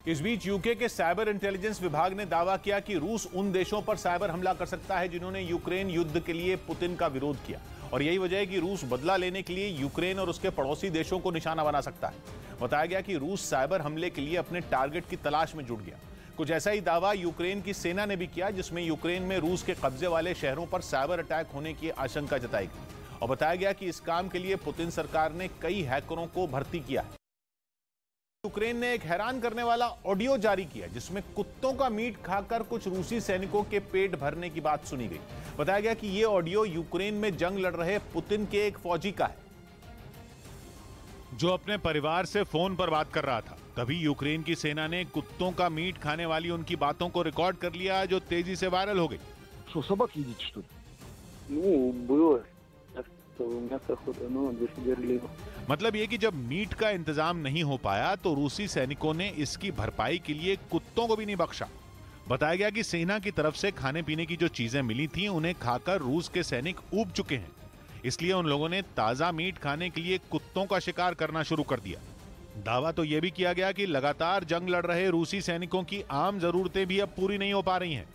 इस बीच यूके के cyber intelligence विभाग ने दावा किया कि रूस उन देशों पर साइबर हमला कर सकता है जिन्होंने यूक्रेन युद्ध के लिए पुतिन का विरोध किया, और यही वजह है कि रूस बदला लेने के लिए यूक्रेन और उसके पड़ोसी देशों को निशाना बना सकता है। बताया गया कि रूस साइबर हमले के लिए अपने टारगेट की तलाश में जुट गया। कुछ ऐसा ही दावा यूक्रेन की सेना ने भी किया, जिसमें यूक्रेन में रूस के कब्जे वाले शहरों पर साइबर अटैक होने की आशंका जताई गई, और बताया गया कि इस काम के लिए पुतिन सरकार ने कई हैकरों को भर्ती किया है। यूक्रेन ने एक हैरान करने वाला ऑडियो जारी किया, जिसमें कुत्तों का मीट खाकर कुछ रूसी सैनिकों के पेट भरने की बात सुनी गई। बताया गया कि यह ऑडियो यूक्रेन में जंग लड़ रहे पुतिन के एक फौजी का है, जो अपने परिवार से फोन पर बात कर रहा था। तभी यूक्रेन की सेना ने कुत्तों का मीट खाने वाली उनकी बातों को रिकॉर्ड कर लिया, जो तेजी से वायरल हो गई। मतलब ये कि जब मीट का इंतजाम नहीं हो पाया तो रूसी सैनिकों ने इसकी भरपाई के लिए कुत्तों को भी नहीं बख्शा। बताया गया कि सेना की तरफ से खाने पीने की जो चीजें मिली थी उन्हें खाकर रूस के सैनिक ऊब चुके हैं, इसलिए उन लोगों ने ताजा मीट खाने के लिए कुत्तों का शिकार करना शुरू कर दिया। दावा तो यह भी किया गया कि लगातार जंग लड़ रहे रूसी सैनिकों की आम जरूरतें भी अब पूरी नहीं हो पा रही हैं।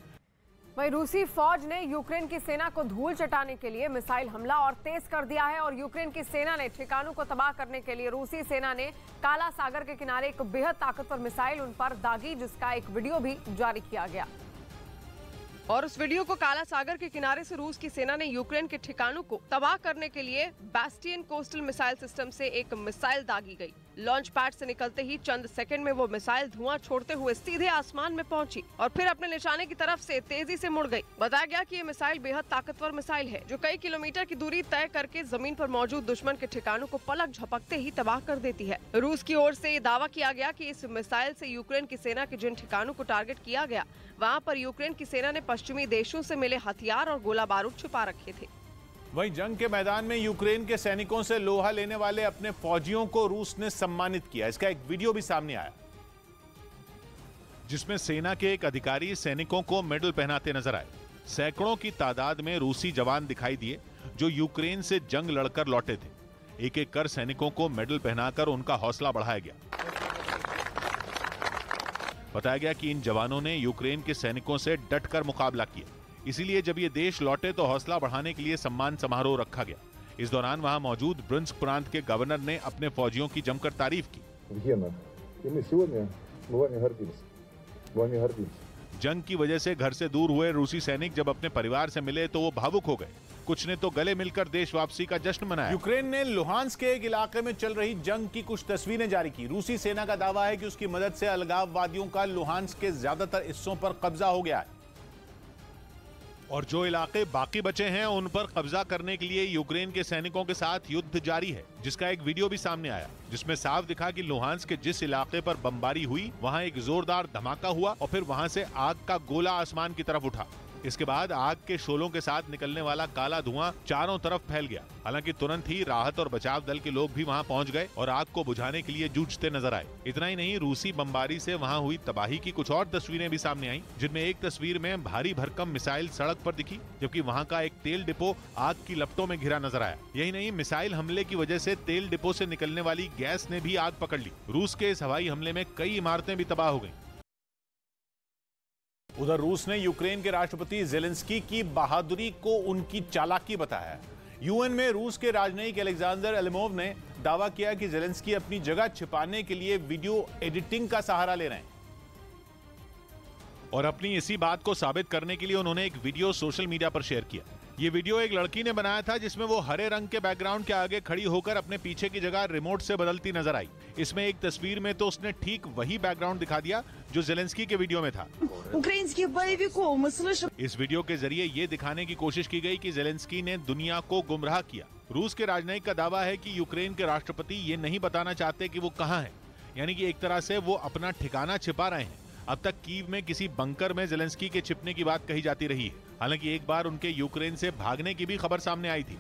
वहीं रूसी फौज ने यूक्रेन की सेना को धूल चटाने के लिए मिसाइल हमला और तेज कर दिया है, और यूक्रेन की सेना ने ठिकानों को तबाह करने के लिए रूसी सेना ने काला सागर के किनारे एक बेहद ताकतवर मिसाइल उन पर दागी, जिसका एक वीडियो भी जारी किया गया। और उस वीडियो को काला सागर के किनारे से रूस की सेना ने यूक्रेन के ठिकानों को तबाह करने के लिए बैस्टियन कोस्टल मिसाइल सिस्टम से एक मिसाइल दागी गई। लॉन्च पैड से निकलते ही चंद सेकंड में वो मिसाइल धुआं छोड़ते हुए सीधे आसमान में पहुंची और फिर अपने निशाने की तरफ से तेजी से मुड़ गई। बताया गया कि ये मिसाइल बेहद ताकतवर मिसाइल है, जो कई किलोमीटर की दूरी तय करके जमीन पर मौजूद दुश्मन के ठिकानों को पलक झपकते ही तबाह कर देती है। रूस की ओर से ये दावा किया गया कि इस मिसाइल से यूक्रेन की सेना के जिन ठिकानों को टारगेट किया गया, वहाँ पर यूक्रेन की सेना ने पश्चिमी देशों से मिले हथियार और गोला बारूद छुपा रखे थे। वहीं जंग के मैदान में यूक्रेन के सैनिकों से लोहा लेने वाले अपने फौजियों को रूस ने सम्मानित किया। इसका एक वीडियो भी सामने आया, जिसमें सेना के एक अधिकारी सैनिकों को मेडल पहनाते नजर आए। सैकड़ों की तादाद में रूसी जवान दिखाई दिए, जो यूक्रेन से जंग लड़कर लौटे थे। एक एक कर सैनिकों को मेडल पहनाकर उनका हौसला बढ़ाया गया। बताया गया कि इन जवानों ने यूक्रेन के सैनिकों से डटकर मुकाबला किया, इसीलिए जब ये देश लौटे तो हौसला बढ़ाने के लिए सम्मान समारोह रखा गया। इस दौरान वहां मौजूद ब्रिंस्क प्रांत के गवर्नर ने अपने फौजियों की जमकर तारीफ की। जंग की वजह से घर से दूर हुए रूसी सैनिक जब अपने परिवार से मिले तो वो भावुक हो गए। कुछ ने तो गले मिलकर देश वापसी का जश्न मनाया। यूक्रेन ने लुहांस्क के एक इलाके में चल रही जंग की कुछ तस्वीरें जारी की। रूसी सेना का दावा है कि उसकी मदद से अलगाववादियों का लुहांस्क के ज्यादातर हिस्सों पर कब्जा हो गया है, और जो इलाके बाकी बचे हैं उन पर कब्जा करने के लिए यूक्रेन के सैनिकों के साथ युद्ध जारी है, जिसका एक वीडियो भी सामने आया, जिसमें साफ दिखा कि लुहांस्क के जिस इलाके पर बमबारी हुई वहां एक जोरदार धमाका हुआ और फिर वहां से आग का गोला आसमान की तरफ उठा। इसके बाद आग के शोलों के साथ निकलने वाला काला धुआं चारों तरफ फैल गया। हालांकि तुरंत ही राहत और बचाव दल के लोग भी वहां पहुंच गए और आग को बुझाने के लिए जूझते नजर आए। इतना ही नहीं, रूसी बमबारी से वहां हुई तबाही की कुछ और तस्वीरें भी सामने आई, जिनमें एक तस्वीर में भारी भरकम मिसाइल सड़क पर दिखी, जबकि वहां का एक तेल डिपो आग की लपटों में घिरा नजर आया। यही नहीं, मिसाइल हमले की वजह से तेल डिपो से निकलने वाली गैस ने भी आग पकड़ ली। रूस के इस हवाई हमले में कई इमारतें भी तबाह हो गई। उधर रूस ने यूक्रेन के राष्ट्रपति जेलेंस्की की बहादुरी को उनकी चालाकी बताया। यूएन में रूस के राजनयिक अलेक्जेंडर एलिमोव ने दावा किया कि जेलेंस्की अपनी जगह छिपाने के लिए वीडियो एडिटिंग का सहारा ले रहे हैं, और अपनी इसी बात को साबित करने के लिए उन्होंने एक वीडियो सोशल मीडिया पर शेयर किया। ये वीडियो एक लड़की ने बनाया था, जिसमें वो हरे रंग के बैकग्राउंड के आगे खड़ी होकर अपने पीछे की जगह रिमोट से बदलती नजर आई। इसमें एक तस्वीर में तो उसने ठीक वही बैकग्राउंड दिखा दिया जो जेलेंस्की के वीडियो में था। इस वीडियो के जरिए ये दिखाने की कोशिश की गई कि जेलेंस्की ने दुनिया को गुमराह किया। रूस के राजनयिक का दावा है कि यूक्रेन के राष्ट्रपति ये नहीं बताना चाहते कि वो कहाँ हैं, यानी कि एक तरह से वो अपना ठिकाना छिपा रहे हैं। अब तक कीव में किसी बंकर में जेलेंस्की के छिपने की बात कही जाती रही है। हालांकि एक बार उनके यूक्रेन से भागने की भी खबर सामने आई थी।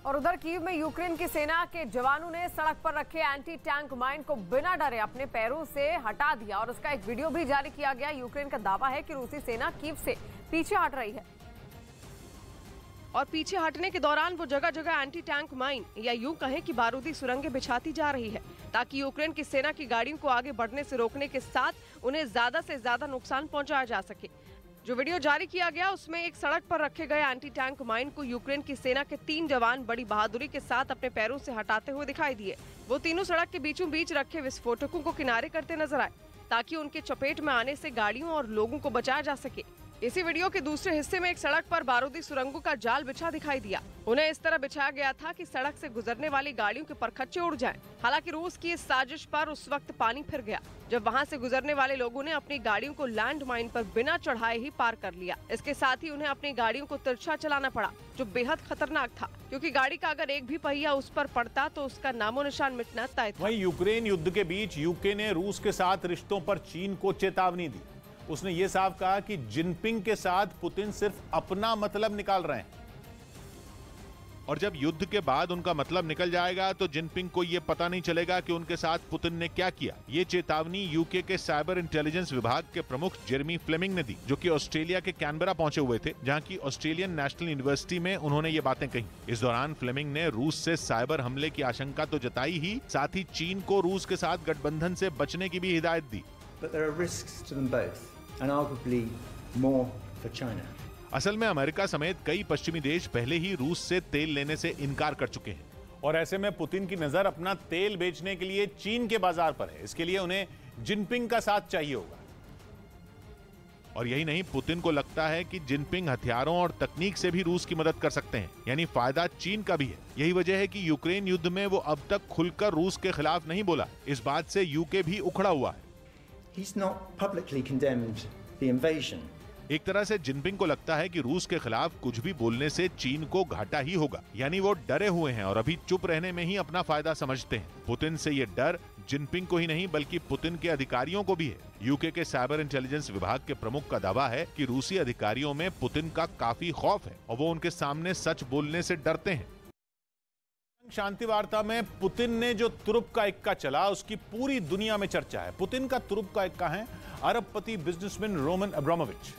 और उधर कीव में यूक्रेन की सेना के जवानों ने सड़क पर रखे एंटी टैंक माइन को बिना डरे अपने पैरों से हटा दिया, और उसका एक वीडियो भी जारी किया गया। यूक्रेन का दावा है कि रूसी सेना कीव से पीछे हट रही है, और पीछे हटने के दौरान वो जगह जगह एंटी टैंक माइन या यूं कहें कि बारूदी सुरंगें बिछाती जा रही है, ताकि यूक्रेन की सेना की गाड़ियों को आगे बढ़ने से रोकने के साथ उन्हें ज्यादा से ज्यादा नुकसान पहुंचाया जा सके। जो वीडियो जारी किया गया उसमें एक सड़क पर रखे गए एंटी टैंक माइन को यूक्रेन की सेना के 3 जवान बड़ी बहादुरी के साथ अपने पैरों से हटाते हुए दिखाई दिए। वो तीनों सड़क के बीचों बीच रखे विस्फोटकों को किनारे करते नजर आए ताकि उनके चपेट में आने से गाड़ियों और लोगों को बचाया जा सके। इसी वीडियो के दूसरे हिस्से में एक सड़क पर बारूदी सुरंगों का जाल बिछा दिखाई दिया। उन्हें इस तरह बिछाया गया था कि सड़क से गुजरने वाली गाड़ियों के परखच्चे उड़ जाएं। हालांकि रूस की इस साजिश पर उस वक्त पानी फिर गया जब वहां से गुजरने वाले लोगों ने अपनी गाड़ियों को लैंड माइन पर बिना चढ़ाए ही पार कर लिया। इसके साथ ही उन्हें अपनी गाड़ियों को तिरछा चलाना पड़ा, जो बेहद खतरनाक था, क्योंकि गाड़ी का अगर एक भी पहिया उस पर पड़ता तो उसका नामो निशान मिटना तय था। वहीं यूक्रेन युद्ध के बीच यूके ने रूस के साथ रिश्तों पर चीन को चेतावनी दी। उसने ये साफ कहा कि जिनपिंग के साथ पुतिन सिर्फ अपना मतलब निकाल रहे हैं, और जब युद्ध के बाद उनका मतलब निकल जाएगा तो जिनपिंग को यह पता नहीं चलेगा कि उनके साथ पुतिन ने क्या किया। ये चेतावनी यूके के साइबर इंटेलिजेंस विभाग के प्रमुख जेरेमी फ्लेमिंग ने दी, जो कि ऑस्ट्रेलिया के कैनबरा पहुंचे हुए थे, जहां की ऑस्ट्रेलियन नेशनल यूनिवर्सिटी में उन्होंने ये बातें कही। इस दौरान फ्लेमिंग ने रूस से साइबर हमले की आशंका तो जताई ही, साथ ही चीन को रूस के साथ गठबंधन से बचने की भी हिदायत दी। And arguably more for China. असल में अमेरिका समेत कई पश्चिमी देश पहले ही रूस से तेल लेने से इनकार कर चुके हैं, और ऐसे में पुतिन की नजर अपना तेल बेचने के लिए चीन के बाजार पर है। इसके लिए उन्हें जिनपिंग का साथ चाहिए होगा। और यही नहीं, पुतिन को लगता है कि जिनपिंग हथियारों और तकनीक से भी रूस की मदद कर सकते हैं, यानी फायदा चीन का भी है। यही वजह है कि यूक्रेन युद्ध में वो अब तक खुलकर रूस के खिलाफ नहीं बोला। इस बात से यूके भी उखड़ा हुआ है। He's not publicly condemned the invasion. एक तरह से जिनपिंग को लगता है कि रूस के खिलाफ कुछ भी बोलने से चीन को घाटा ही होगा, यानी वो डरे हुए हैं और अभी चुप रहने में ही अपना फायदा समझते हैं। पुतिन से ये डर जिनपिंग को ही नहीं बल्कि पुतिन के अधिकारियों को भी है। यूके के साइबर इंटेलिजेंस विभाग के प्रमुख का दावा है कि रूसी अधिकारियों में पुतिन का काफी खौफ है और वो उनके सामने सच बोलने से डरते हैं। शांति वार्ता में पुतिन ने जो तुरुप का इक्का चला उसकी पूरी दुनिया में चर्चा है। पुतिन का तुरुप का इक्का है अरबपति बिजनेसमैन रोमन अब्रामोविच,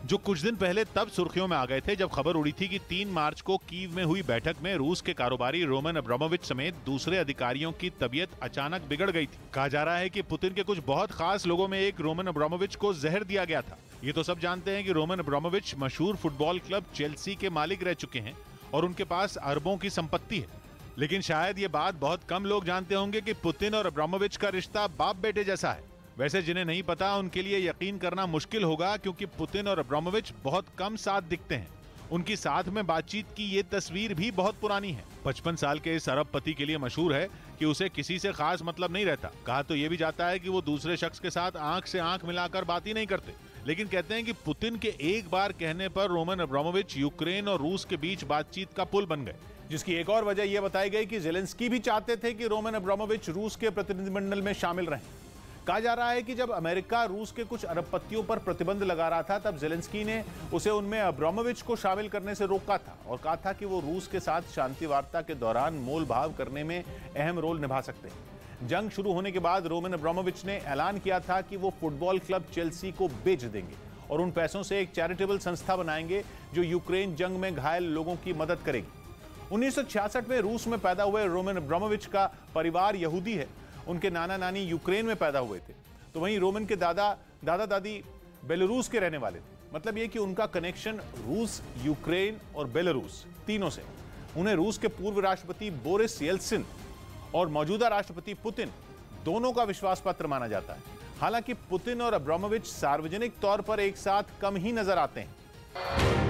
जो कुछ दिन पहले तब सुर्खियों में आ गए थे जब खबर उड़ी थी कि 3 मार्च को कीव में हुई बैठक में रूस के कारोबारी रोमन अब्रामोविच समेत दूसरे अधिकारियों की तबीयत अचानक बिगड़ गई थी। कहा जा रहा है कि पुतिन के कुछ बहुत खास लोगों में एक रोमन अब्रामोविच को जहर दिया गया था। ये तो सब जानते हैं कि रोमन अब्रामोविच मशहूर फुटबॉल क्लब चेल्सी के मालिक रह चुके हैं और उनके पास अरबों की संपत्ति है। लेकिन शायद ये बात बहुत कम लोग जानते होंगे कि पुतिन और अब्रामोविच का रिश्ता बाप बेटे जैसा है। वैसे जिन्हें नहीं पता उनके लिए यकीन करना मुश्किल होगा, क्योंकि पुतिन और अब्रामोविच बहुत कम साथ दिखते हैं। उनकी साथ में बातचीत की ये तस्वीर भी बहुत पुरानी है। 55 साल के इस अरबपति के लिए मशहूर है कि उसे किसी से खास मतलब नहीं रहता। कहा तो ये भी जाता है कि वो दूसरे शख्स के साथ आंख से आंख मिलाकर बात ही नहीं करते। लेकिन कहते हैं कि पुतिन के एक बार कहने पर रोमन अब्रामोविच यूक्रेन और रूस के बीच बातचीत का पुल बन गए, जिसकी एक और वजह यह बताई गई कि ज़ेलेंस्की भी चाहते थे कि रोमन अब्रामोविच रूस के प्रतिनिधिमंडल में शामिल रहें। कहा जा रहा है कि जब अमेरिका रूस के कुछ अरबपतियों पर प्रतिबंध लगा रहा था तब ज़ेलेंस्की ने उसे उनमें अब्रामोविच को शामिल करने से रोका था और कहा था कि वो रूस के साथ शांति वार्ता के दौरान मोल भाव करने में अहम रोल निभा सकते हैं। जंग शुरू होने के बाद रोमन अब्रामोविच ने ऐलान किया था कि वो फुटबॉल क्लब चेल्सी को बेच देंगे और उन पैसों से एक चैरिटेबल संस्था बनाएंगे जो यूक्रेन जंग में घायल लोगों की मदद करेगी। 1966 में रूस में पैदा हुए रोमन अब्रामोविच का परिवार यहूदी है। उनके नाना नानी यूक्रेन में पैदा हुए थे, तो वहीं रोमन के दादा दादी बेलारूस के रहने वाले थे। मतलब ये कि उनका कनेक्शन रूस, यूक्रेन और बेलारूस तीनों से। उन्हें रूस के पूर्व राष्ट्रपति बोरिस येल्सिन और मौजूदा राष्ट्रपति पुतिन दोनों का विश्वास पात्र माना जाता है। हालांकि पुतिन और अब्रामोविच सार्वजनिक तौर पर एक साथ कम ही नजर आते हैं।